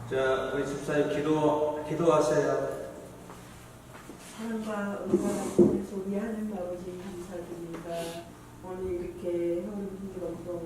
자, 우리 집사님 기도하세요. 사랑과 은혜가 통해서 우리 하나님 아버지 감사드립니다. 오늘 이렇게 형님들로부터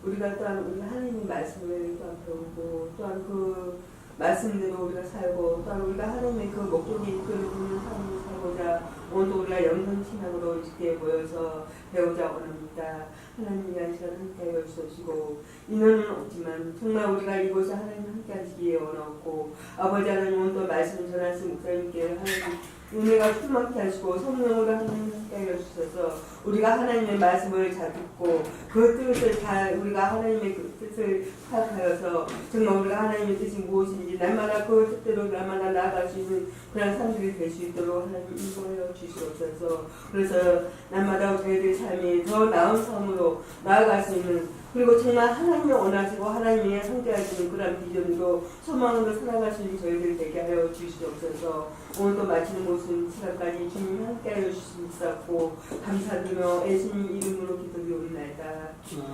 우리가 또한 우리 하나님의 말씀을 또한 배우고 또한 그 말씀대로 우리가 살고 또한 우리가 하나님의 그 목적이 이끌어주는 삶을 살고자 오늘도 우리가 영성신학으로 이렇게 모여서 배우자 원합니다. 하나님 이 시간 함께 해주시고 인원은 없지만 정말 우리가 이곳에 하나님 함께 하시기에 원하고 아버지 하나님 오늘도 말씀을 전하신 목사님께 하나님 은혜가 충만케 하시고 성령으로 하나님 함께 해주셔서 우리가 하나님의 말씀을 잘 듣고 그 뜻을 잘 우리가 하나님의 그 뜻을 파악하여서 정말 우리가 하나님의 뜻이 무엇인지 날마다 그 뜻대로 날마다 나아갈 수 있는 그런 사람들이 될 수 있도록 하나님 인도하여 주시옵소서. 그래서 날마다 저희들의 삶이 더 나은 삶으로 나아갈 수 있는 그리고 정말 하나님을 원하시고 하나님이 함께하시는 그런 비전으로 소망으로 살아갈 수 있는 저희들 되게 하여 주시옵소서. 오늘도 마치는 모습 시간까지 주님 함께하여 주시옵소서. 감사드리며 예수님 이름으로 기도드리옵나이다.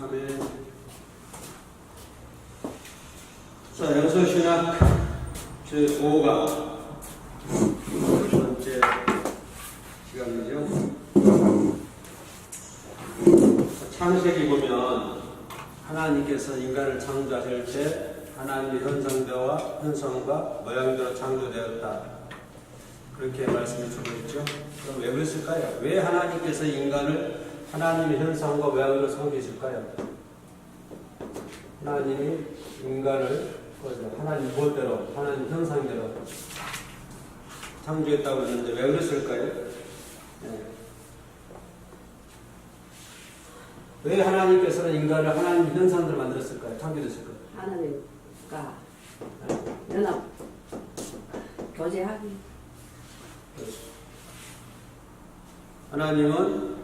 아멘. 자, 영성신학 제5강 두 번째 시간이죠. 창세기 보면 하나님께서 인간을 창조하실 때 하나님의 현상과 모양대로 창조되었다. 그렇게 말씀해 주고 있죠. 그럼 왜 그랬을까요? 왜 하나님께서 인간을 하나님의 현상과 모양대로 창조했을까요? 하나님이 인간을 하나님 멋대로, 하나님 형상대로 창조했다고 했는데 왜 그랬을까요? 네. 왜 하나님께서는 인간을 하나님 현상대로 만들었을까요? 창조했을까요? 하나님과 연합 교제하기. 하나님은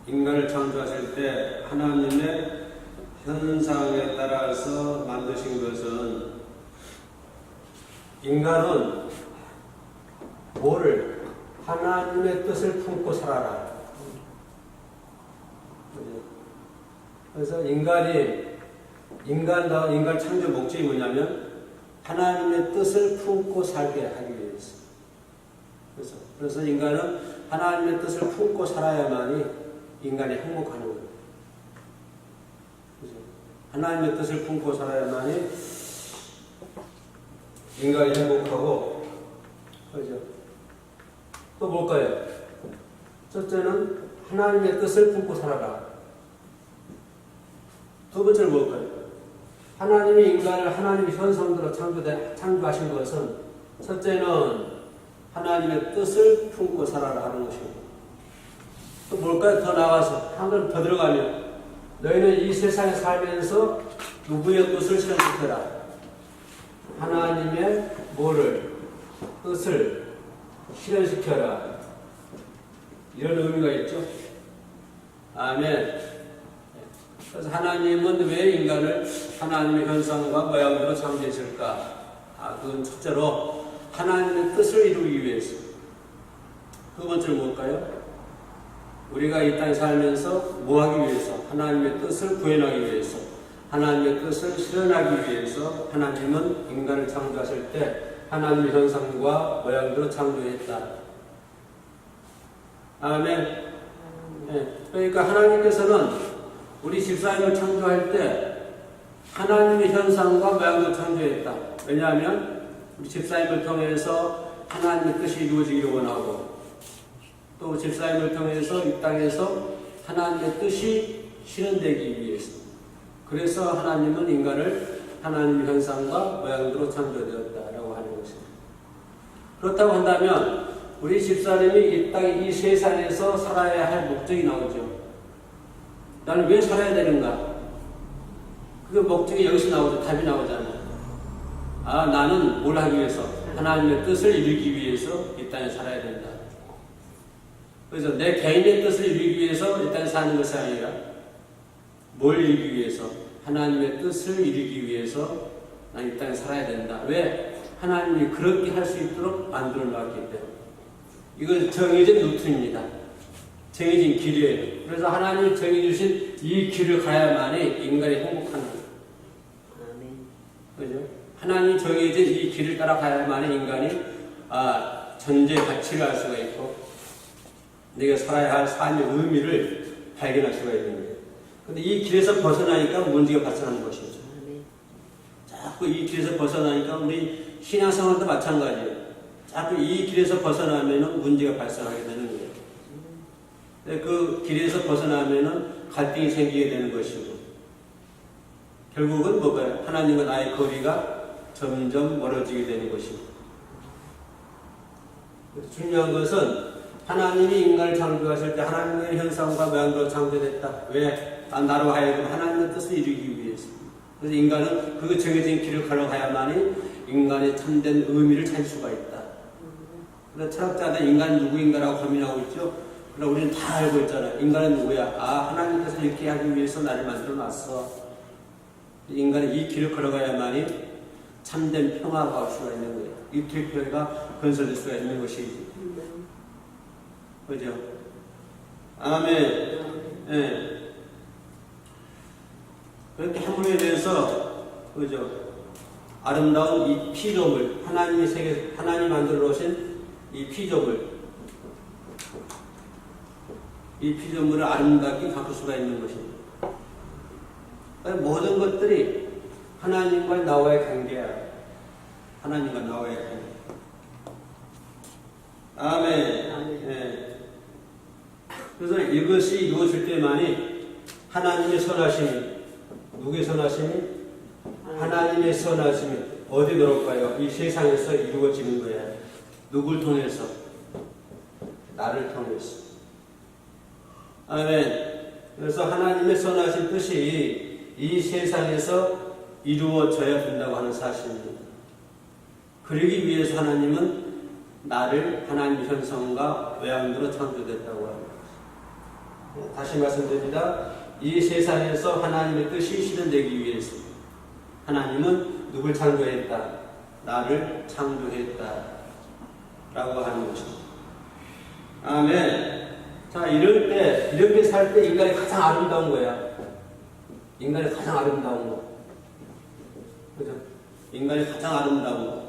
인간을 창조하실 때 하나님의 현상에 따라서 만드신 것은 인간은 뭐를 하나님의 뜻을 품고 살아라. 그래서 인간 창조 목적이 뭐냐면 하나님의 뜻을 품고 살게 하기 위해서. 그래서 인간은 하나님의 뜻을 품고 살아야만이 인간이 행복하는 거예요. 하나님의 뜻을 품고 살아야만이 인간이 행복하고, 그죠? 또 뭘까요? 첫째는 하나님의 뜻을 품고 살아라. 두 번째는 뭘까요? 하나님이 인간을 하나님의 현상대로 창조하신 것은 첫째는 하나님의 뜻을 품고 살아라 하는 것입니다. 또 뭘까요? 더 나아가서 한 걸음 더 들어가면 너희는 이 세상에 살면서 누구의 뜻을 실현시켜라. 하나님의 뜻을 실현시켜라. 이런 의미가 있죠. 아멘. 그래서 하나님은 왜 인간을 하나님의 현상과 모양대로 창조했을까? 그건 첫째로 하나님의 뜻을 이루기 위해서. 두 번째는 뭘까요? 우리가 이 땅에 살면서 뭐 하기 위해서? 하나님의 뜻을 구현하기 위해서, 하나님의 뜻을 실현하기 위해서 하나님은 인간을 창조하실 때 하나님의 현상과 모양대로 창조했다. 아멘. 네. 그러니까 하나님께서는 우리 집사님을 창조할 때 하나님의 현상과 모양대로 창조했다. 왜냐하면 우리 집사님을 통해서 하나님의 뜻이 이루어지기를 원하고 또 집사님을 통해서 이 땅에서 하나님의 뜻이 실현되기 위해서. 그래서 하나님은 인간을 하나님의 현상과 모양대로 창조되었다라고 하는 것입니다. 그렇다고 한다면 우리 집사님이 이 땅, 이 세상에서 살아야 할 목적이 나오죠. 나는 왜 살아야 되는가? 그 목적이 여기서 나오죠. 답이 나오잖아요. 나는 뭘 하기 위해서? 하나님의 뜻을 이루기 위해서 이 땅에 살아야 된다. 그래서 내 개인의 뜻을 이루기 위해서 이 땅에 사는 것이 아니라 뭘 이루기 위해서? 하나님의 뜻을 이루기 위해서 난 이 땅에 살아야 된다. 왜? 하나님이 그렇게 할 수 있도록 만들어 놨기 때문에. 이건 정해진 루트입니다. 정해진 길이에요. 그래서 하나님이 정해주신 이 길을 가야만이 인간이 행복한 거예요. 아멘. 그죠? 하나님이 정해진 이 길을 따라가야만 인간이 존재의 가치를 알 수가 있고 내가 살아야 할 삶의 의미를 발견할 수가 있는 거예요. 근데 이 길에서 벗어나니까 문제가 발생하는 것이죠. 자꾸 이 길에서 벗어나니까 우리 신앙생활도 마찬가지예요. 자꾸 이 길에서 벗어나면 문제가 발생하게 되는 거예요. 그 길에서 벗어나면 갈등이 생기게 되는 것이고 결국은 뭐가요? 하나님과 나의 거리가 점점 멀어지게 되는 것입니다. 중요한 것은 하나님이 인간을 창조하실 때 하나님의 형상과 모양대로 창조됐다. 왜? 나로 하여금 하나님의 뜻을 이루기 위해서. 그래서 인간은 그 정해진 길을 걸어가야만이 인간의 참된 의미를 찾을 수가 있다. 그래서 철학자들 인간 누구인가라고 고민하고 있죠. 그럼 우리는 다 알고 있잖아요. 인간은 누구야? 하나님께서 이렇게 하기 위해서 나를 만들어 놨어. 인간은 이 길을 걸어가야만이 참된 평화가 올 수가 있는 거예요. 유태교회가 건설될 수가 있는 것이지. 그죠? 아멘. 예. 그렇게 함으로 인해서, 그죠? 아름다운 이 피조물, 하나님이 만들어 놓으신 이 피조물을 아름답게 바꿀 수가 있는 것입니다. 모든 것들이 하나님과 나와의 관계야. 하나님과 나와의 관계. 아멘. 네. 그래서 이것이 이루어질 때만이 하나님의 선하심이, 누구의 선하심이? 하나님의 선하심이 어디 들어올까요? 이 세상에서 이루어지는 거야. 누굴 통해서? 나를 통해서. 아멘. 그래서 하나님의 선하신 뜻이 이 세상에서 이루어져야 된다고 하는 사실입니다. 그러기 위해서 하나님은 나를 하나님의 형상과 외양대로 창조됐다고 합니다. 다시 말씀드립니다. 이 세상에서 하나님의 뜻이 실현되기 위해서 하나님은 누굴 창조했다? 나를 창조했다 라고 하는 것입니다. 아멘. 자, 이렇게 살 때 인간이 가장 아름다운 거야. 인간이 가장 아름다운 거. 그죠? 인간이 가장 아름다운 거.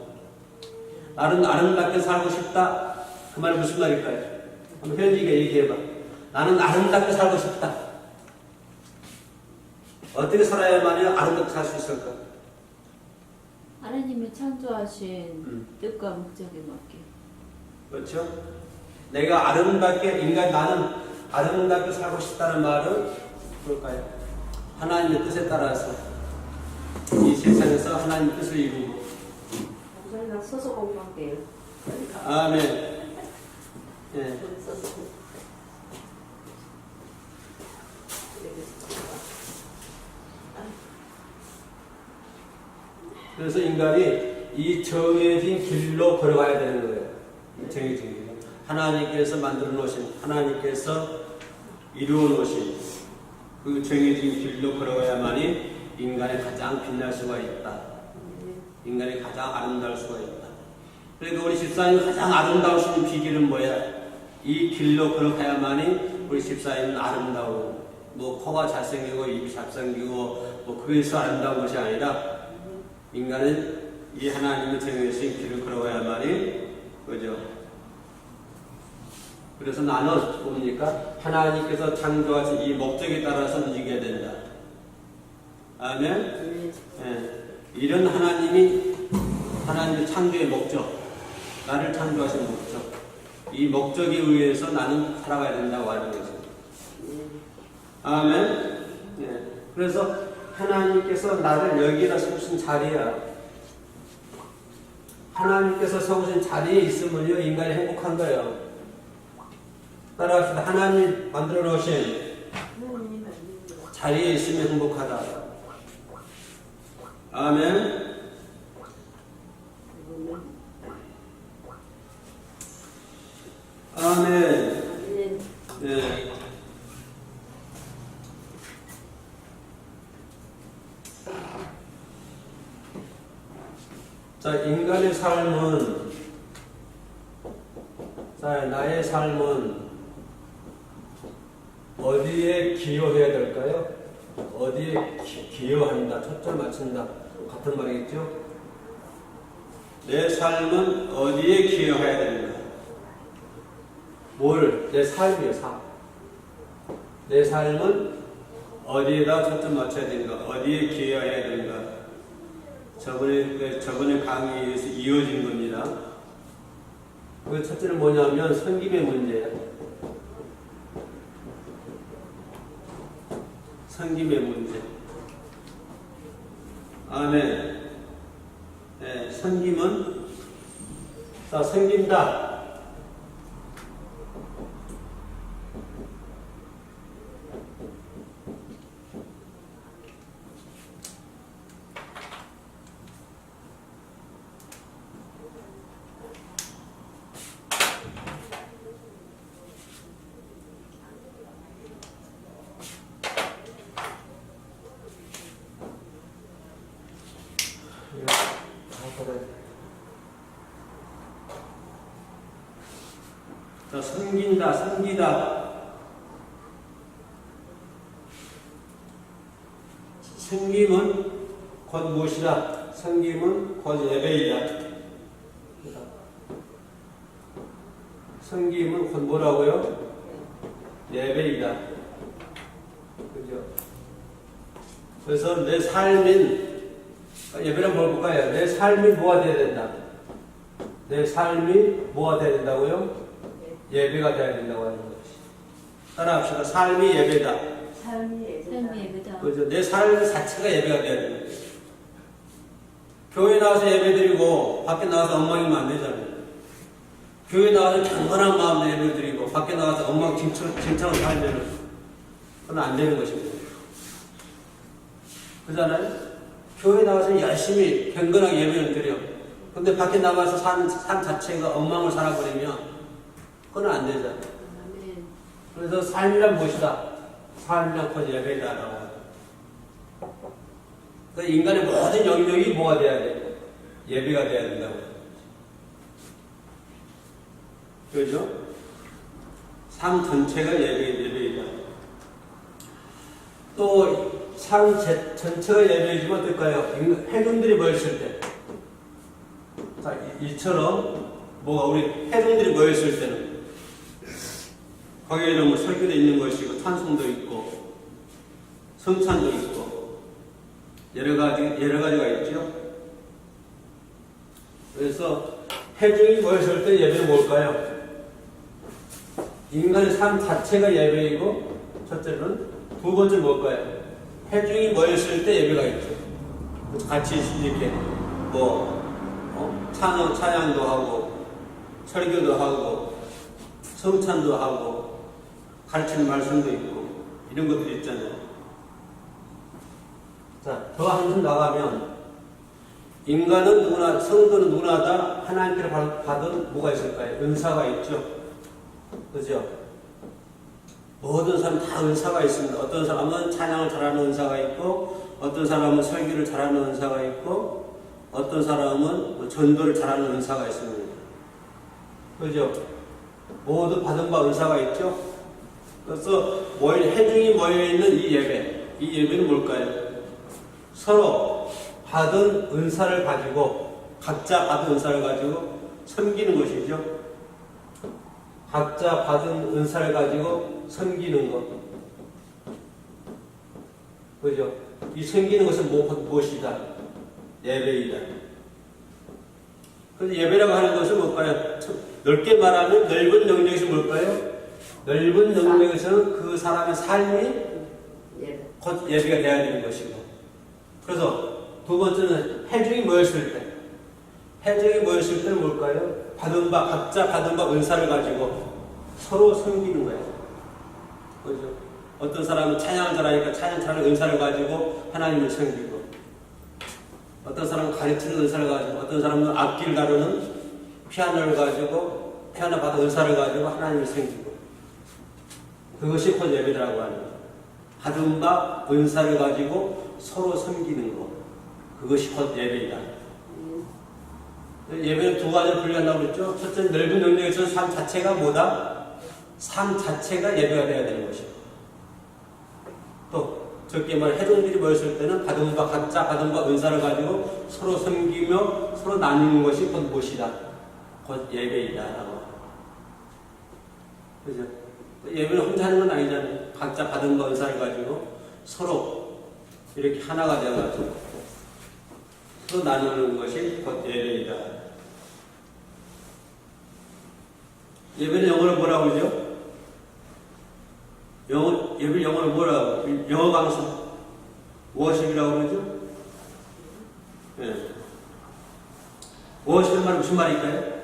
나는 아름답게 살고 싶다. 그 말은 무슨 말일까요? 한번 현지가 얘기해봐. 나는 아름답게 살고 싶다. 어떻게 살아야만이 아름답게 살 수 있을까? 하나님이 창조하신 뜻과 목적에 맞게. 그렇죠? 내가 나는 아름답게 살고 싶다는 말은 뭘까요? 하나님의 뜻에 따라서 이 세상에서 하나님의 뜻을 이루고. 우선 서서 공부할게요. 아멘. 예. 그래서 인간이 이 정해진 길로 걸어가야 되는 거예요. 정해진 길. 하나님께서 만들어 놓으신, 하나님께서 이루어 놓으신 그 정해진 길로 걸어가야만이 인간이 가장 빛날 수가 있다. 인간이 가장 아름다울 수가 있다. 그러니까 우리 집사님이 가장 아름다우신 비결은 뭐야? 이 길로 걸어가야만이 우리 집사님은 아름다워. 뭐 코가 잘생기고 입이 잘생기고 뭐 그래서 아름다운 것이 아니라 인간은 이 하나님의 정해주신 길을 걸어가야만이, 그죠? 그래서 나는 뭡니까? 하나님께서 창조하신 이 목적에 따라서 움직여야 된다. 아멘? 예. 이런 하나님의 창조의 목적, 나를 창조하신 목적, 이 목적에 의해서 나는 살아가야 된다고 하는 거죠. 아멘? 예. 그래서 하나님께서 나를 여기다 세우신 자리야. 하나님께서 세우신 자리에 있으면요, 인간이 행복한 거예요. 따라합시다. 하나님 만들어 놓으신 자리에 있으면 행복하다. 아멘. 아멘. 네. 자, 인간의 삶은, 나의 삶은 어디에 기여해야 될까요? 어디에 기여한다, 초점 맞춘다, 같은 말이겠죠? 내 삶은 어디에 기여해야 되는가? 내 삶이요, 삶. 내 삶은 어디에다 초점 맞춰야 되는가? 어디에 기여해야 되는가? 저번에 강의에서 이어진 겁니다. 그 첫째는 뭐냐면 섬김의 문제예요. 섬김의 문제. 아멘. 네, 섬김은, 자, 섬긴다. 자, 섬긴다, 섬기다. 섬김은 곧 무엇이다? 섬김은 곧 예배이다. 섬김은 곧 뭐라고요? 예배이다. 그죠? 그래서 내 삶인, 예배는 뭘 볼까요? 내 삶이 뭐가 돼야 된다? 내 삶이 뭐가 돼야 된다고요? 예배가 돼야 된다고 하는 것이. 따라합시다. 삶이 예배다. 삶이 예배다. 그죠? 내 삶 자체가 예배가 돼야 되는 거예요. 교회 나와서 예배 드리고 밖에 나와서 엉망이면 안 되잖아요. 교회 나와서 경건한 마음으로 예배 드리고 밖에 나와서 엉망진창을 살면 그건 안 되는 것입니다. 그잖아요? 교회 나와서 열심히 경건하게 예배를 드려. 근데 밖에 나가서 삶 자체가 엉망을 살아버리면 그건 안 되잖아요. 그래서 삶이란 무엇이다? 삶이란 곧 예배다라고. 그러니까 인간의 모든 영역이 뭐가 돼야 돼? 예배가 돼야 된다고. 그렇죠? 삶 전체가 예배이다. 또 삶 전체가 예배이지만 어떨까요? 회중들이 모였을 때. 자, 이처럼 뭐가 우리 회중들이 모였을 때는 거기에는 뭐 설교도 있는 것이고 찬송도 있고 성찬도 있고 여러 가지가 있죠. 그래서 회중이 모였을 때 예배는 뭘까요? 인간의 삶 자체가 예배이고 첫째는, 두 번째 뭘까요? 회중이 모였을 때 예배가 있죠. 같이 이렇게 찬양도 하고 설교도 하고 성찬도 하고 가르치는 말씀도 있고 이런 것들이 있잖아요. 자, 더 한숨 나가면 인간은 누구나, 성도는 누구나 다 하나님께로 받은 뭐가 있을까요? 은사가 있죠. 그죠? 모든 사람 다 은사가 있습니다. 어떤 사람은 찬양을 잘하는 은사가 있고, 어떤 사람은 설교를 잘하는 은사가 있고, 어떤 사람은 전도를 잘하는 은사가 있습니다. 그죠? 모두 받은 바 은사가 있죠? 그래서 회중이 모여있는 이 예배는 뭘까요? 서로 받은 은사를 가지고, 각자 받은 은사를 가지고 섬기는 것이죠. 각자 받은 은사를 가지고 섬기는 것. 그죠? 이 섬기는 것은 무엇이다? 예배이다. 그래서 예배라고 하는 것은 뭘까요? 넓게 말하면 넓은 영역에서 뭘까요? 넓은 영역에서는 그 사람의 삶이 곧 예배가 되어야 되는 것이고. 그래서 두 번째는 회중이 모였을 때. 회중이 모였을 때는 뭘까요? 각자 받은 바 은사를 가지고 서로 섬기는 거예요. 그죠? 어떤 사람은 찬양을 잘하니까 찬양 잘하는 은사를 가지고 하나님을 섬기고, 어떤 사람은 가르치는 은사를 가지고, 어떤 사람은 악기를 다루는 피아노를 가지고, 피아노 받은 은사를 가지고 하나님을 섬기고, 그것이 곧 예배라고 하는 거예요. 받은 바 은사를 가지고 서로 섬기는 것, 그것이 곧 예배이다. 예배는 두 가지로 분류한다고 그랬죠. 첫째, 넓은 영역에서 삶 자체가 뭐다? 삶 자체가 예배가 되어야 되는 것이고, 또 적게 말해 해동들이 모였을 때는 각자 받은 바 은사를 가지고 서로 섬기며 서로 나누는 것이 곧 무엇이다. 곧 예배이다라고. 그죠? 예배는 혼자 하는 건 아니잖아요. 각자 받은 바 은사를 가지고 서로 이렇게 하나가 되어가지고 서로 나누는 것이 곧 예배이다. 예배는 영어로 뭐라고 그러죠? 예배 영어로 뭐라고? 영어 강수 워십이라고 그러죠? 예. 워십은 말 무슨 말일까요?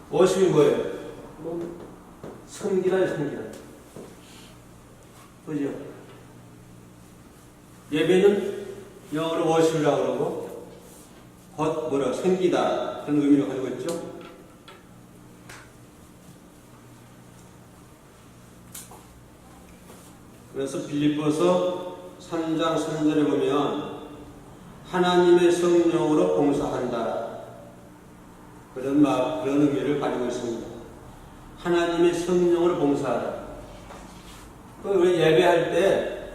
워십이 뭐예요? 섬기라. 그죠? 예배는 영어로 워십이라고 그러고 곧 뭐라 섬기다 그런 의미를 가지고 있죠. 그래서 빌립보서 3장 3절에 보면 하나님의 성령으로 봉사한다. 그런 의미를 가지고 있습니다. 하나님의 성령으로 봉사하라. 우리 예배할 때,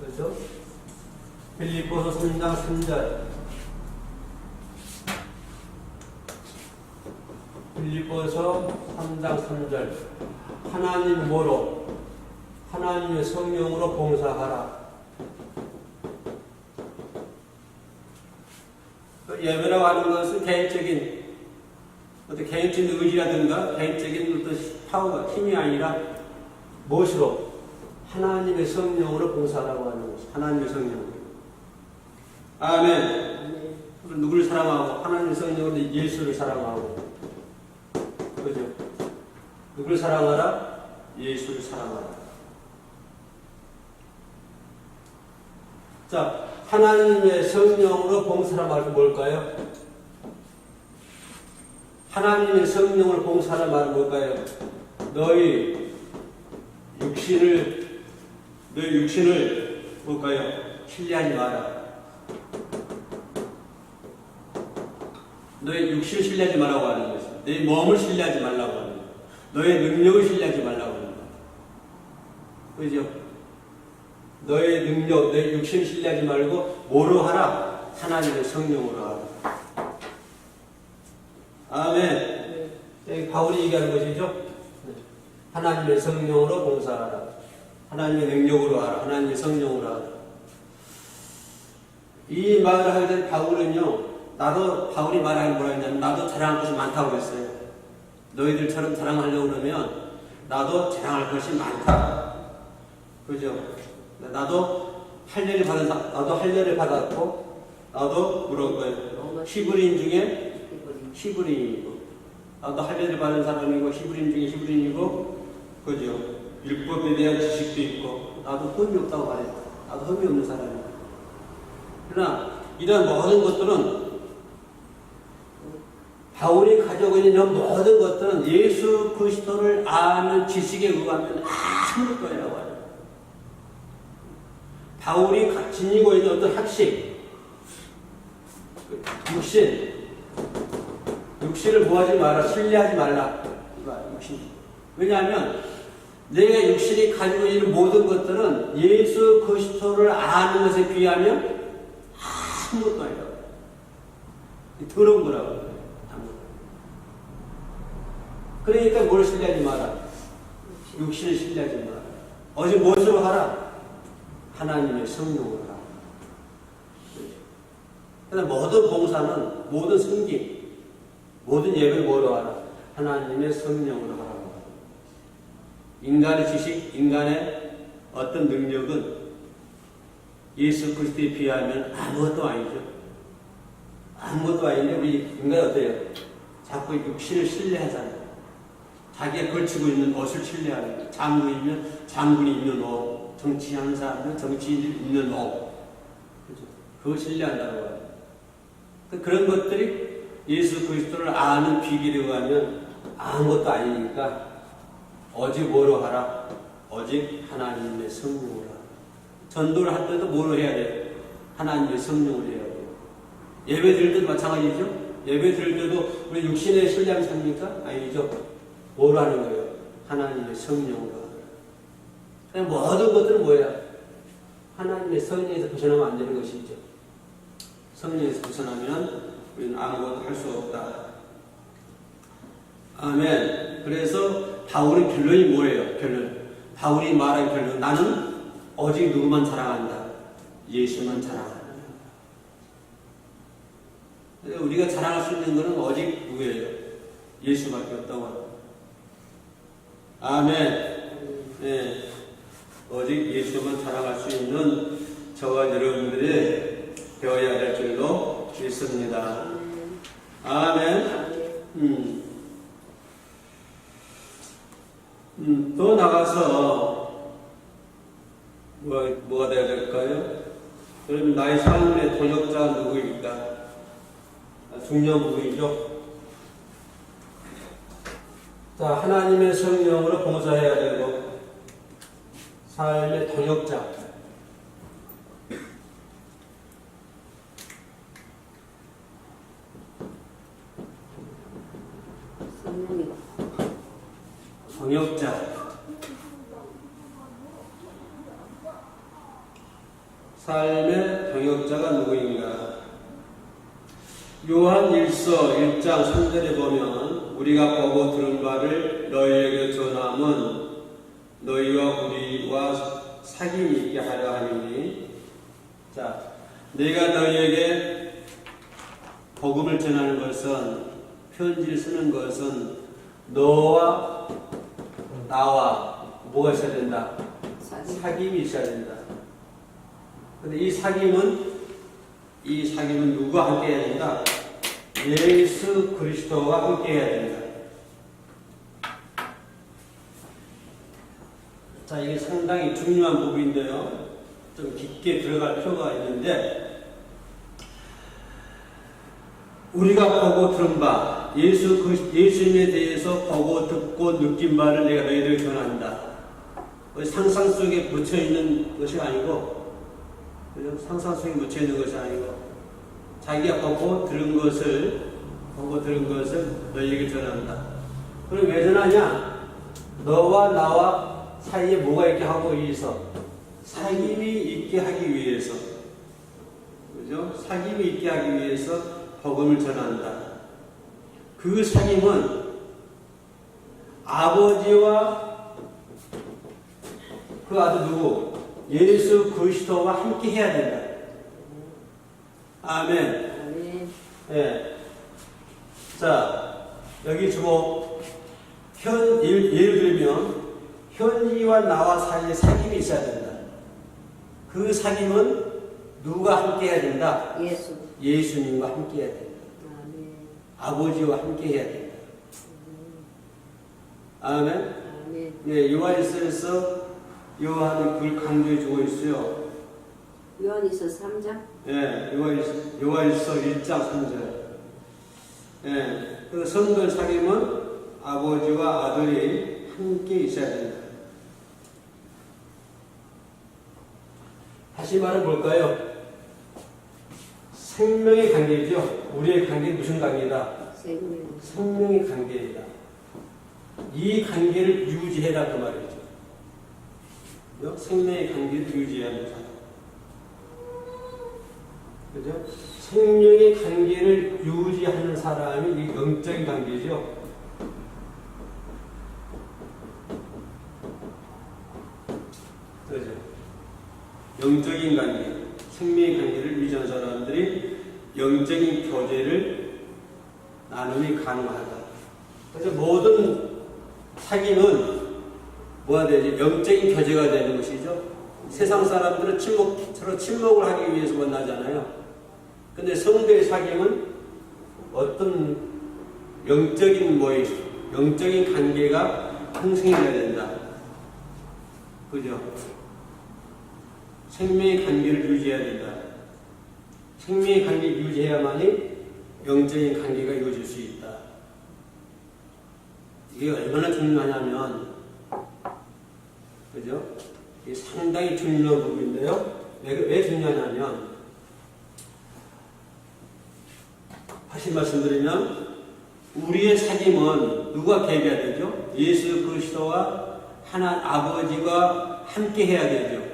그렇죠? 빌립보서 3장 3절. 빌립보서 3장 3절. 하나님 뭐로? 하나님의 성령으로 봉사하라. 예배라고 하는 것은 개인적인 의지라든가 개인적인 어떤 파워가 힘이 아니라 무엇으로? 하나님의 성령으로 봉사하라고 하는 것이 하나님의 성령. 아멘. 누구를 사랑하고 하나님의 성령으로 예수를 사랑하고, 그죠? 누구를 사랑하라? 예수를 사랑하라. 자, 하나님의 성령으로 봉사하라 말은 뭘까요? 하나님의 성령으로 봉사하라 말은 뭘까요? 너희 육신을 뭘까요? 신뢰하지 마라. 너의 육신을 신뢰하지 말라고 하는 것이. 너의 몸을 신뢰하지 말라고 하는 거예요. 너의 능력을 신뢰하지 말라고 하는 거예요. 그죠? 너의 능력, 너의 육신을 신뢰하지 말고 뭐로 하라? 하나님의 성령으로 하라. 아멘. 여기 바울이 얘기하는 것이죠. 하나님의 성령으로 봉사하라. 하나님의 능력으로 하라. 하나님의 성령으로 하라. 이 말을 하게 된 바울은요, 바울이 말하는 뭐라 했냐면, 나도 자랑할 것이 많다고 했어요. 너희들처럼 자랑하려고 그러면, 나도 자랑할 것이 많다. 그죠? 나도 할례를 받았고, 나도 히브리인 중에 히브리인이고, 나도 할례를 받은 사람이고, 히브리인 중에 히브리인이고, 그죠? 율법에 대한 지식도 있고, 나도 흠이 없다고 말해요. 나도 흠이 없는 사람이고. 그러나 이런 모든 것들은 바울이 가지고 있는 이런 모든 것들은 예수 그리스도를 아는 지식에 의하면 아무것도 아니라고 해요. 바울이 지니고 있는 어떤 학식, 육신을 뭐하지 마라, 신뢰하지 말라. 육신. 왜냐하면 내 육신이 가지고 있는 모든 것들은 예수 그리스도를 아는 것에 비하면 아무것도 아니라고. 더러운 거라고. 그러니까 뭘 신뢰하지 마라. 육신을 신뢰하지 마라. 어제 무엇으로 하라? 하나님의 성령으로 하라. 그러나 모든 봉사는, 모든 섬김, 모든 예배를 뭐로 하라? 하나님의 성령으로 하라고. 인간의 지식, 인간의 어떤 능력은 예수 그리스도에 비하면 아무것도 아니죠. 아무것도 아닌데 우리 인간은 어때요? 자꾸 육신을 신뢰하잖아요. 자기가 걸치고 있는 옷을 신뢰하는 거예요. 장군이면 장군이 입는 옷, 정치하는 사람은 정치인이 입는 옷. 그죠? 그걸 신뢰한다고 해요. 그런 것들이 예수 그리스도를 아는 비결에 의하면 아무것도 아니니까 오직 뭐로 하라? 오직 하나님의 성령으로 하라. 전도를 할 때도 뭐로 해야 돼요? 하나님의 성령으로 해야 돼요. 예배 드릴 때도 마찬가지죠? 예배 드릴 때도 우리 육신의 신뢰하면 삽니까? 아니죠. 뭐로 하는 거예요? 하나님의 성령으로 하라. 그냥 모든 것들은 뭐야? 하나님의 섭리에서 벗어나면 안 되는 것이죠. 섭리에서 벗어나면 우리는 아무것도 할 수 없다. 아멘. 그래서 바울의 결론이 뭐예요? 결론. 바울이 말한 결론. 나는 오직 누구만 자랑한다. 예수만 자랑한다. 우리가 자랑할 수 있는 것은 오직 누구예요? 예수밖에 없다고. 아멘. 네. 오직 예수만 자랑할 수 있는 저와 여러분들이 되어야 될 줄로 믿습니다. 아멘. 또 나가서 뭐가 되어야 될까요? 여러분 나의 삶의 동역자가 누구입니까? 중요한 부분이죠. 자, 하나님의 성령으로 봉사해야 되고 삶의 동역자. 동역자. 삶의 동역자가 누구인가? 요한 1서 1장 3절에 보면 우리가 보고 들은 바를 너희에게 전함은 너희와 우리와 사귐이 있게 하려 함이니. 자, 내가 너희에게 복음을 전하는 것은, 편지를 쓰는 것은 너와 나와 뭐가 있어야 된다? 사귐이 있어야 된다. 근데 이 사귐은 누구와 함께 해야 된다? 예수 그리스도와 함께 해야 된다. 자, 이게 상당히 중요한 부분인데요. 좀 깊게 들어갈 필요가 있는데, 우리가 보고 들은 바, 예수님에 대해서 보고 듣고 느낀 바를 내가 너희들에게 전한다. 상상 속에 묻혀 있는 것이 아니고, 상상 속에 묻혀 있는 것이 아니고, 자기가 보고 들은 것을 너희에게 전한다. 그럼 왜 전하냐? 너와 나와 사이에 뭐가 있게 하고 위해서, 사귐이 있게 하기 위해서, 그죠? 사귐이 있게 하기 위해서 복음을 전한다. 그 사귐은 아버지와 그 아들 누구? 예수 그리스도와 함께 해야 된다. 아멘. 아멘. 예. 자, 여기 주목. 예를 들면 현이와 나와 사이에 사귐이 있어야 된다. 그 사귐은 누가 함께 해야 된다? 예수님과 함께 해야 된다. 아멘. 아버지와 함께 해야 된다. 아멘. 아멘. 네, 요한일서에서 요한이 그걸 강조해 주고 있어요. 요한일서 3장? 예, 요한일서 1장 3절. 예, 그 성도의 사귐은 아버지와 아들이 함께 있어야 된다. 다시 말해 볼까요? 생명의 관계죠. 우리의 관계는 무슨 관계다? 생명의 관계이다. 이 관계를 유지해라 그 말이죠. 생명의 관계를 유지해야 한다. 그죠? 생명의 관계를 유지하는 사람이 이 영적인 관계죠. 그죠? 영적인 관계, 생명의 관계를 유지하는 사람들이 영적인 교제를 나눔이 가능하다. 그래서 모든 사귐은 뭐가 되지? 영적인 교제가 되는 것이죠. 세상 사람들은 서로 침묵을 하기 위해서 만나잖아요. 근데 성도의 사귐은 어떤 영적인 모임, 영적인 관계가 형성해야 된다. 그죠? 생명의 관계를 유지해야 된다. 생명의 관계를 유지해야만이 영적인 관계가 이루어질 수 있다. 이게 얼마나 중요하냐면, 그죠? 이게 상당히 중요한 부분인데요. 왜 중요하냐면, 다시 말씀드리면, 우리의 사귐은 누가 개입해야 되죠? 예수 그리스도와 하나님 아버지가 함께 해야 되죠.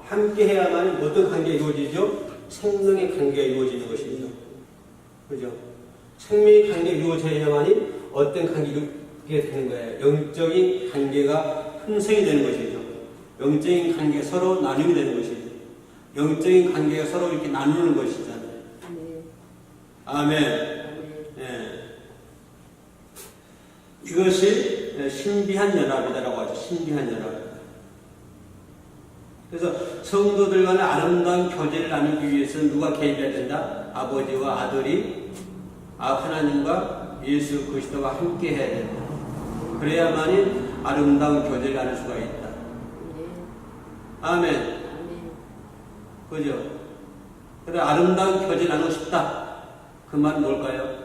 함께 해야만 어떤 관계가 이루어지죠? 생명의 관계가 이루어지는 것이죠. 그죠? 생명의 관계가 이루어져야만이 어떤 관계가 되는 거예요. 영적인 관계가 형성이 되는 것이죠. 영적인 관계가 서로 나눔이 되는 것이죠. 영적인 관계가 서로 이렇게 나누는 것이잖아요. 네. 아멘. 아멘. 예. 이것이 신비한 연합이다라고 하죠. 신비한 연합. 그래서 성도들 간의 아름다운 교제를 나누기 위해서는 누가 개입해야 된다? 아버지와 아들이 하나님과 예수 그리스도가 함께 해야 된다. 그래야만이 아름다운 교제를 나눌 수가 있다. 네. 아멘. 아멘. 그죠? 그래, 아름다운 교제를 나누고 싶다. 그 말은 뭘까요?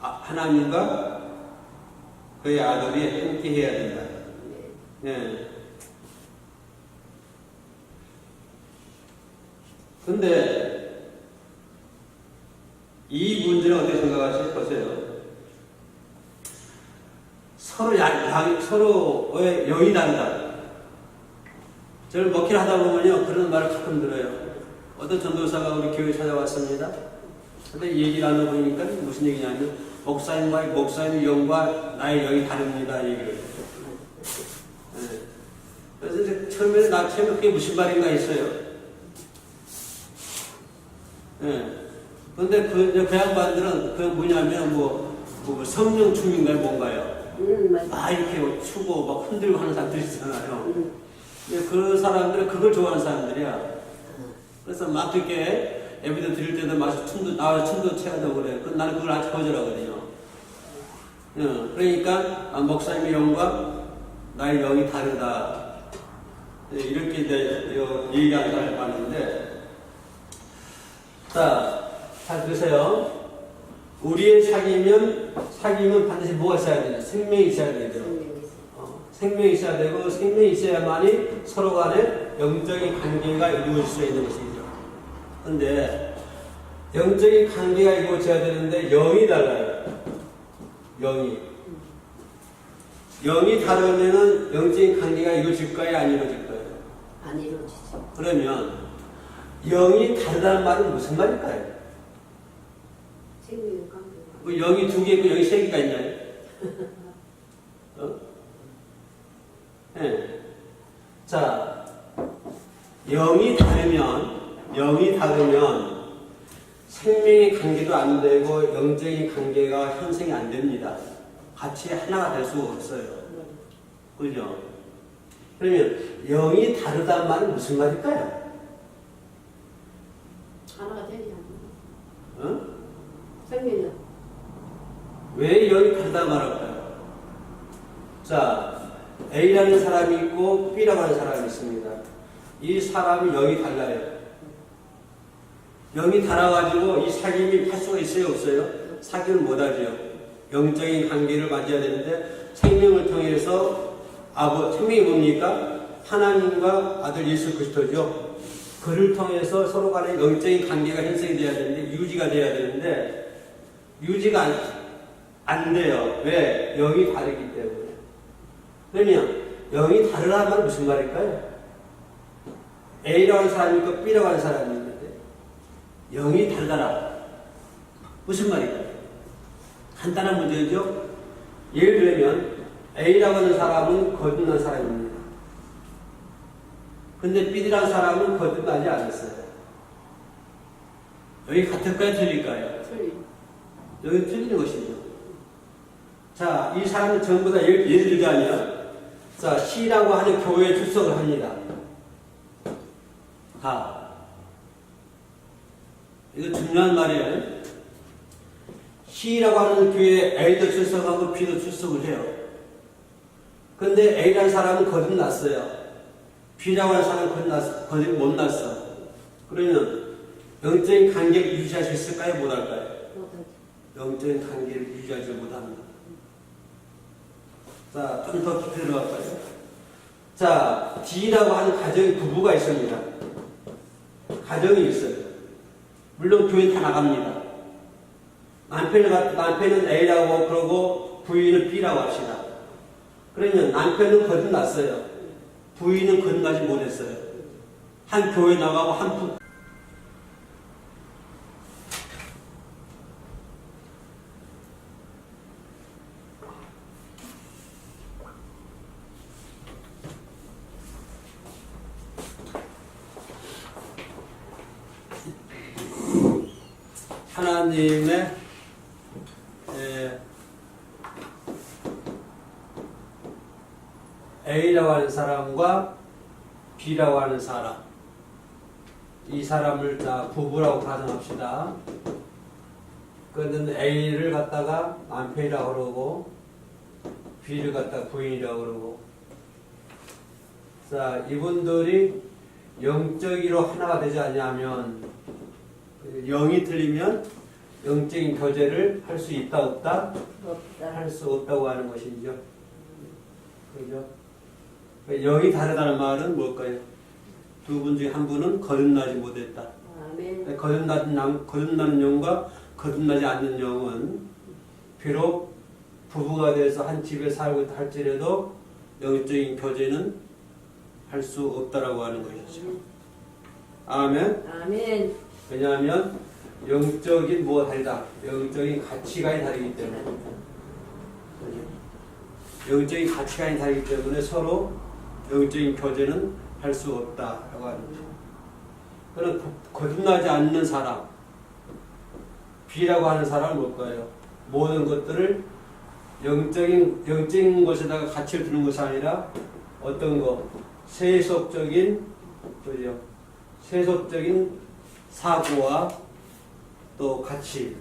하나님과 그의 아들이 함께 해야 된다. 네. 예. 근데 이 문제는 어떻게 생각하세요? 보세요. 서로의 영이 다르다. 저를 목회를 하다 보면요, 그런 말을 가끔 들어요. 어떤 전도사가 우리 교회에 찾아왔습니다. 근데 얘기를 나눠보니까 무슨 얘기냐면, 목사님의 영과 나의 영이 다릅니다. 얘기를 해요. 네. 그래서 이제 처음에 그게 무슨 말인가 했어요. 예. 근데 그 양반들은 그 뭐냐면 성령 충인가요, 뭔가요? 맞아. 이렇게 추고 막 흔들고 하는 사람들이 있잖아요. 근데 그 사람들은 그걸 좋아하는 사람들이야. 그래서 막 그렇게 예배도 드릴 때도 막 춤도 춰야 되고 그래. 나는 그걸 아주 거절하거든요. 예. 그러니까 목사님의 영과 나의 영이 다르다. 예, 이렇게 얘기하는 사람을 봤는데, 자, 잘 들으세요. 우리의 사귐은 반드시 뭐가 있어야 되냐? 생명이 있어야 되죠. 생명이 있어야 되고, 생명이 있어야만이 서로 간에 영적인 관계가 이루어질 수 있는 것이죠. 근데 영적인 관계가 이루어져야 되는데 영이 달라요. 영이 다르면은 영적인 관계가 이루어질까요? 안 이루어질까요? 안 이루어지죠. 그러면 영이 다르다는 말은 무슨 말일까요? 생명의 관계가. 뭐 영이 2개 있고 영이 3개가 있나요? 네. 자, 영이 다르면 생명의 관계도 안 되고 영적인 관계가 형성이 안 됩니다. 같이 하나가 될 수가 없어요. 그죠? 그러면 영이 다르다는 말은 무슨 말일까요? 하나가 되지 않나? 어? 생명력. 왜 영이 다르다고 말할까요? 자, A라는 사람이 있고 B라고 하는 사람이 있습니다. 이 사람이 영이 달라요. 영이 달아가지고 이 사귐이 할 수가 있어요, 없어요? 사귐을 못하죠. 영적인 관계를 맞아야 되는데 생명을 통해서 생명이 뭡니까? 하나님과 아들 예수 그리스도죠. 그를 통해서 서로 간에 영적인 관계가 형성이 돼야 되는데 유지가 돼야 되는데 유지가 안 돼요. 왜? 영이 다르기 때문에. 그러면 영이 다르다면 무슨 말일까요? A라고 하는 사람이 있고 B라고 하는 사람이 있는데 영이 다르다라. 무슨 말일까요? 간단한 문제죠. 예를 들면 A라고 하는 사람은 거듭난 사람입니다. 근데 B라는 사람은 거듭나지 않았어요. 여기 같을까요? 틀릴까요? 여기 틀리는 것이죠. 자, 이 사람은 전부 다 예를 들자면, 자, C라고 하는 교회에 출석을 합니다. 이거 중요한 말이에요. C라고 하는 교회에 A도 출석하고 B도 출석을 해요. 근데 A라는 사람은 거듭났어요. B라고 하는 사람은 거듭 못 났어. 그러면 영적인 관계를 유지할 수 있을까요? 못할까요? 영적인 관계를 유지하지 못합니다. 자, 좀 더 깊이 들어갈까요? 자, D라고 하는 가정의 부부가 있습니다. 가정이 있어요. 물론 교회 다 나갑니다. 남편은 A라고 그러고 부인은 B라고 합시다. 그러면 남편은 거듭났어요. 부인은 거듭나지 못했어요. 한 교회 나가고 한 하나님의 A라고 하는 사람과 B라고 하는 사람, 이 사람을 다 부부라고 가정합시다. 그런데 A를 갖다가 남편이라고 그러고 B를 갖다가 부인이라고 그러고, 자, 이분들이 영적으로 하나가 되지 않냐면, 영이 틀리면 영적인 교제를 할 수 있다 없다? 없다. 할 수 없다고 하는 것이죠. 그죠? 영이 다르다는 말은 뭘까요? 두 분 중에 한 분은 거듭나지 못했다. 아멘. 거듭나는 영과 거듭나지 않는 영은 비록 부부가 돼서 한 집에 살고 있다 할지라도 영적인 교제는 할 수 없다라고 하는 것이죠. 아멘. 아멘. 왜냐하면 영적인 뭐가 다르다. 영적인 가치관이 다르기 때문에. 영적인 가치관이 다르기 때문에 서로 영적인 교제는 할 수 없다라고 하는 거죠. 그럼 거듭나지 않는 사람, B라고 하는 사람은 뭘까요? 모든 것들을 영적인 것에다가 가치를 두는 것이 아니라 어떤 거, 세속적인, 그죠? 세속적인 사고와 또 가치,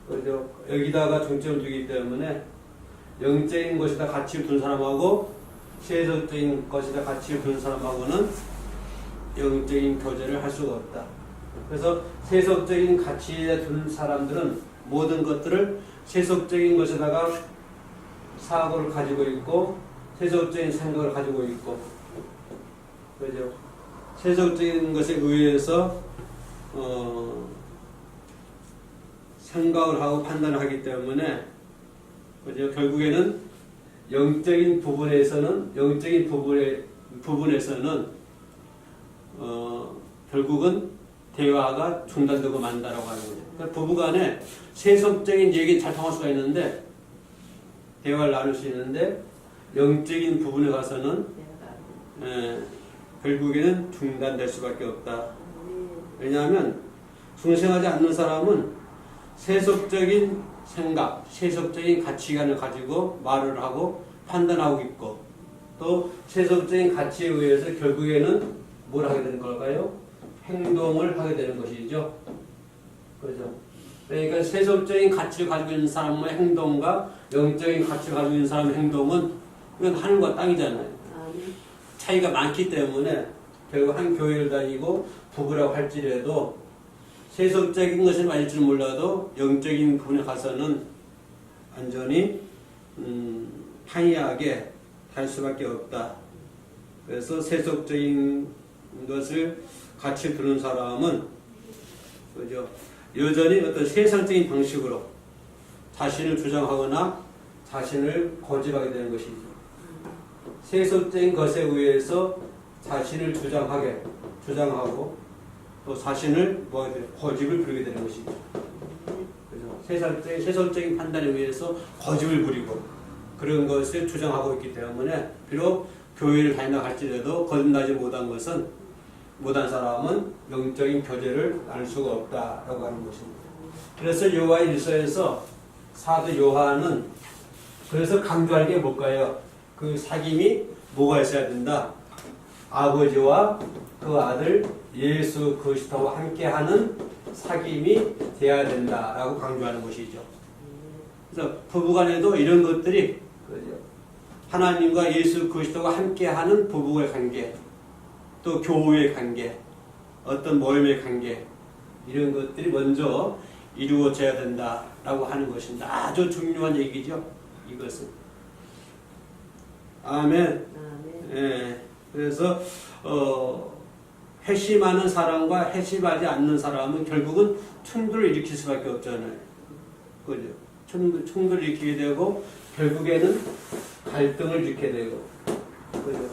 그죠? 여기다가 중점을 두기 때문에 영적인 것에다 가치를 두는 사람하고 세속적인 것에다 가치를 두는 사람하고는 영적인 교제를 할 수가 없다. 그래서 세속적인 가치에 두는 사람들은 모든 것들을 세속적인 것에다가 사고를 가지고 있고 세속적인 생각을 가지고 있고, 그죠? 세속적인 것에 의해서 생각을 하고 판단을 하기 때문에, 그죠? 결국에는 영적인 부분에서는 결국은 대화가 중단되고 만다라고 하는 거죠. 그러니까 부부간에 세속적인 얘기는 잘 통할 수가 있는데 대화를 나눌 수 있는데 영적인 부분에 가서는 결국에는 중단될 수밖에 없다. 왜냐하면 중생하지 않는 사람은 세속적인 생각, 세속적인 가치관을 가지고 말을 하고 판단하고 있고, 또 세속적인 가치에 의해서 결국에는 뭘 하게 되는 걸까요? 행동을 하게 되는 것이죠. 그렇죠? 그러니까 세속적인 가치를 가지고 있는 사람의 행동과 영적인 가치를 가지고 있는 사람의 행동은 그냥 하늘과 땅이잖아요. 차이가 많기 때문에 결국 한 교회를 다니고 부부라고 할지라도 세속적인 것은 아닐 줄 몰라도 영적인 부분에 가서는 완전히 한이하게 할 수밖에 없다. 그래서 세속적인 것을 같이 두는 사람은, 그죠? 여전히 어떤 세상적인 방식으로 자신을 주장하거나 자신을 고집하게 되는 것이죠. 세속적인 것에 의해서 자신을 주장하고 또 자신을 고집을 부리게 되는 것이죠. 그죠? 세속적인 판단에 의해서 고집을 부리고 그런 것을 주장하고 있기 때문에 비록 교회를 다닌다 할지라도 거듭나지 못한 사람은 영적인 교제를 나눌 수가 없다라고 하는 것입니다. 그래서 요한 1서에서 사도 요한은 그래서 강조할 게 뭘까요? 그 사귐이 뭐가 있어야 된다? 아버지와 그 아들 예수 그리스도와 함께하는 사귐이 돼야 된다라고 강조하는 것이죠. 그래서 부부간에도 이런 것들이, 그죠? 하나님과 예수 그리스도가 함께하는 부부의 관계, 또 교우의 관계, 어떤 모임의 관계, 이런 것들이 먼저 이루어져야 된다라고 하는 것입니다. 아주 중요한 얘기죠, 이것은. 아멘. 예. 그래서 회심하는 사람과 회심하지 않는 사람은 결국은 충돌을 일으킬 수밖에 없잖아요. 그죠? 충돌을 일으키게 되고 결국에는 갈등을 일으키게 되고, 그죠?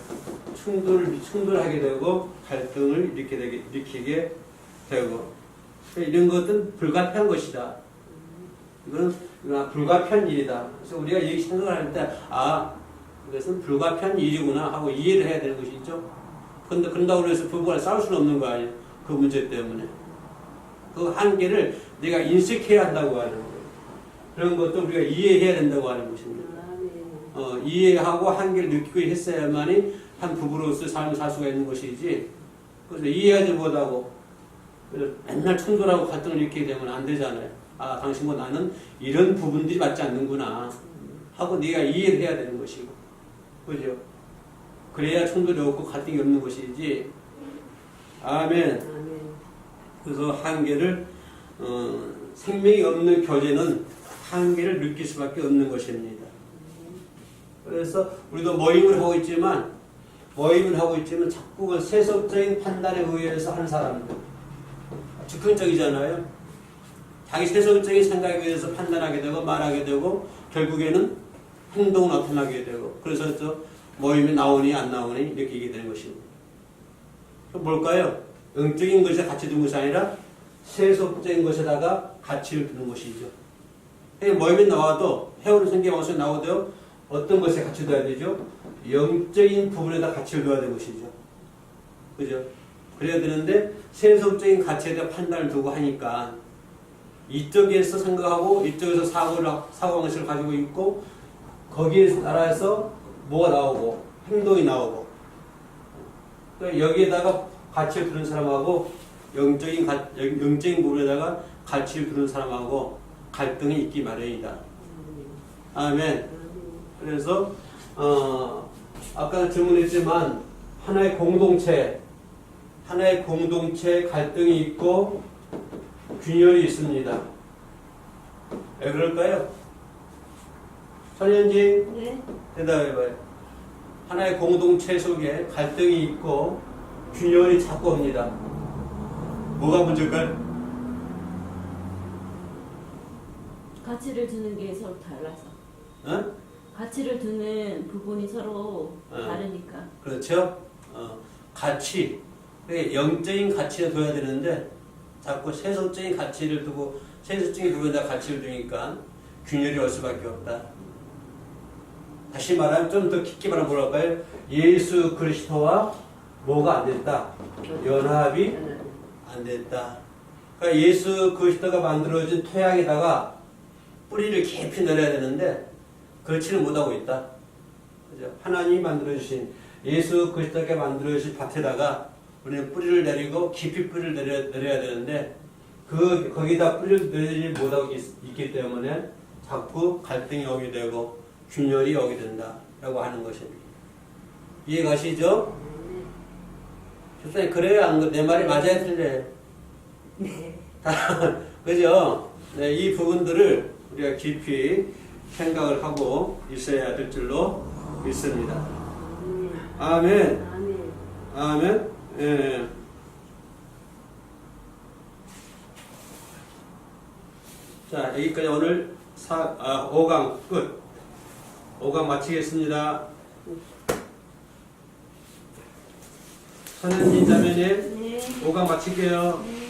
충돌하게 되고 갈등을 일으키게 되고 이런 것은 불가피한 것이다. 이건 불가피한 일이다. 그래서 우리가 이 생각을 할 때 이것은 불가피한 일이구나 하고 이해를 해야 되는 것이죠. 근데 그런다고 해서 부부가 싸울 수는 없는 거 아니에요. 그 문제 때문에. 그 한계를 내가 인식해야 한다고 하는 거예요. 그런 것도 우리가 이해해야 된다고 하는 것입니다. 이해하고 한계를 느끼고 했어야만이 한 부부로서 삶을 살 수가 있는 것이지. 그래서 이해하지 못하고 맨날 충돌하고 갈등을 일으키게 되면 안 되잖아요. 당신과 나는 이런 부분들이 맞지 않는구나 하고 네가 이해를 해야 되는 것이고, 그죠? 그래야 충돌이 없고 갈등이 없는 것이지. 아멘. 그래서 한계를 생명이 없는 교제는 한계를 느낄 수밖에 없는 것입니다. 그래서 우리도 모임을 하고 있지만 자꾸 그 세속적인 판단에 의해서 하는 사람들 즉흥적이잖아요. 자기 세속적인 생각에 의해서 판단하게 되고 말하게 되고 결국에는 행동을 나타나게 되고 그래서 저 모임에 나오니 안 나오니 느끼게 되는 것입니다. 뭘까요? 영적인 것에 가치 두는 것이 아니라 세속적인 것에다가 가치를 두는 것이죠. 모임에 나와도 회원의 성경에서 나오도 어떤 것에 가치 둬야 되죠? 영적인 부분에다 가치를 둬야 되는 것이죠. 그죠? 그래야 되는데 세속적인 가치에 대한 판단을 두고 하니까 이쪽에서 생각하고 이쪽에서 사고방식을 가지고 있고 거기에 따라서 뭐가 나오고 행동이 나오고 여기에다가 가치를 두는 사람하고 영적인 부분에다가 가치를 두는 사람하고 갈등이 있기 마련이다. 아멘. 그래서 아까 질문했지만 하나의 공동체 갈등이 있고 균열이 있습니다. 왜 그럴까요? 선현지 네. 대답해봐요. 하나의 공동체 속에 갈등이 있고 균열이 자꾸 옵니다. 뭐가 문제일까요? 가치를 두는 게 서로 달라서. 어? 가치를 두는 부분이 서로 어. 다르니까. 그렇죠? 가치. 영적인 가치를 둬야 되는데 자꾸 세속적인 가치를 두고 세속적인 부분에다 가치를 두니까 균열이 올 수밖에 없다. 다시 말하면 좀 더 깊게 말하면 뭐랄까요? 예수 그리스도와 뭐가 안 됐다? 연합이 안 됐다. 그러니까 예수 그리스도가 만들어진 토양에다가 뿌리를 깊이 내려야 되는데 그렇지는 못하고 있다. 그죠? 하나님이 만들어주신 예수 그리스도가 만들어주신 밭에다가 우리는 뿌리를 내리고 깊이 뿌리를 내려야 되는데 거기다 뿌리를 내리지 못하고 있기 때문에 자꾸 갈등이 오게 되고 균열이 오게 된다라고 하는 것입니다. 이해가시죠? 교수님 그래야 내 말이 맞아야 틀려요. 네. 그죠? 네, 이 부분들을 우리가 깊이 생각을 하고 있어야 될 줄로 믿습니다. 아멘. 아멘. 예. 자, 여기까지 오늘 5강 끝. 5강 마치겠습니다. 선생님, 자매님, 네. 5강 마칠게요. 네.